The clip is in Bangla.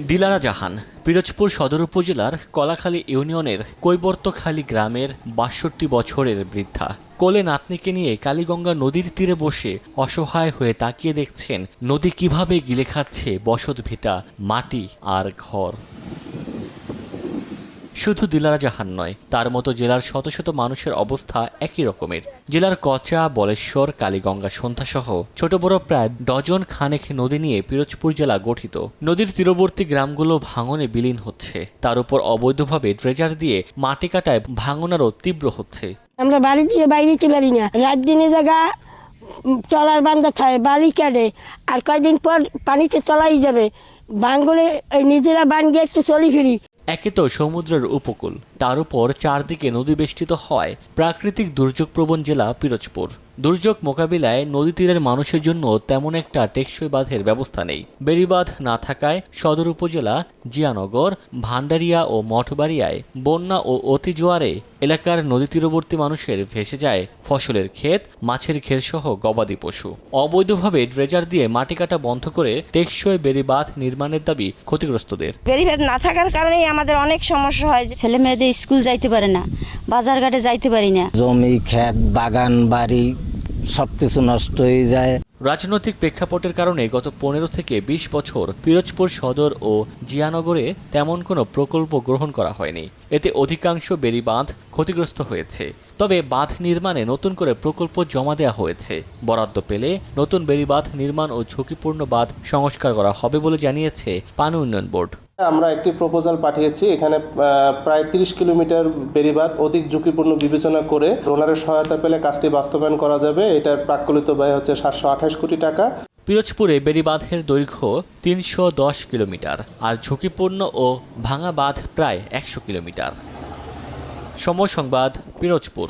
দিলারা জাহান পিরোজপুর সদর উপজেলার কলাখালী ইউনিয়নের কৈবর্তখালী গ্রামের ৬২ বছরের বৃদ্ধা। কোলে নাতনিকে নিয়ে কালীগঙ্গা নদীর তীরে বসে অসহায় হয়ে তাকিয়ে দেখছেন নদী কিভাবে গিলে খাচ্ছে বসত ভিটা, মাটি আর ঘর। শুধু দিলারা জাহান নয়, তার মতো জেলার শত শত মানুষের অবস্থা একই রকমের। জেলার কচা, বলেশ্বর, কালীগঙ্গা, সন্ধ্যাসহ ছোট বড় প্রায় ডজন খানেক নদী নিয়ে পিরোজপুর জেলা গঠিত। নদীর তীরবর্তী গ্রামগুলো ভাঙনে বিলীন হচ্ছে, তার উপর অবৈধভাবে ড্রেজার দিয়ে মাটি কাটায় ভাঙন আরও তীব্র হচ্ছে। আমরা বাড়ি থেকে বাইরেতে পারি না, রাত দিনে জায়গা চলার বান্ধা থাকে, বালি কাটে, আর কয়দিন পর পানিতে তলাই যাবে, বাঙ্গলে নিজেরা বান গিয়ে একটু চলি ফিরি। একে তো সমুদ্রের উপকূল, তার উপর চারদিকে নদী বেষ্টিত হয় প্রাকৃতিক দুর্যোগপ্রবণ জেলা পিরোজপুর। দুর্যোগ মোকাবিলায় নদী তীরের মানুষের জন্য তেমন একটা টেকসই বাঁধের ব্যবস্থা নেই। বেড়িবাঁধ না থাকায় সদর উপজেলা, জিয়ানগর, ভান্ডারিয়া ও মঠবাড়িয়ায় বন্যা ও অতি জোয়ারে এলাকার নদী তীরবর্তী মানুষের ভেসে যায় ফসলের ক্ষেত, মাছের ঘের সহ গবাদি পশু। অবৈধভাবে ড্রেজার দিয়ে মাটি কাটা বন্ধ করে টেকসই বেড়িবাঁধ নির্মাণের দাবি ক্ষতিগ্রস্তদের। বেড়িবাঁধ না থাকার কারণেই আমাদের অনেক সমস্যা হয়। ছেলে মেয়েদের স্কুল যাইতে পারে না, বাজার ঘাটে যাইতে পারি না। জমি, ক্ষেত, বাগান, বাড়ি সবকিছু নষ্ট হয়ে যায়। রাজনৈতিক প্রেক্ষাপটের কারণে গত ১৫ থেকে ২০ বছর পিরোজপুর সদর ও জিয়ানগরে তেমন কোনো প্রকল্প গ্রহণ করা হয়নি। এতে অধিকাংশ বেড়িবাঁধ ক্ষতিগ্রস্ত হয়েছে। তবে বাঁধ নির্মাণে নতুন করে প্রকল্প জমা দেওয়া হয়েছে। বরাদ্দ পেলে নতুন বেড়িবাঁধ নির্মাণ ও ঝুঁকিপূর্ণ বাঁধ সংস্কার করা হবে বলে জানিয়েছে পানি উন্নয়ন বোর্ড। আমরা একটি প্রপোজাল পাঠিয়েছি। এখানে প্রায় ৩০ কিলোমিটার বেড়িবাঁধ অধিক ঝুঁকিপূর্ণ বিবেচনা করে ডোনারের সহায়তা পেলে কাজটি বাস্তবায়ন করা যাবে। এটার প্রাক্কলিত ব্যয় হচ্ছে ৭২৮ কোটি টাকা। পিরোজপুরে বেড়িবাঁধের দৈর্ঘ্য ৩১০ কিলোমিটার আর ঝুঁকিপূর্ণ ও ভাঙা বাঁধ প্রায় ১০০ কিলোমিটার। সময় সংবাদ, পিরোজপুর।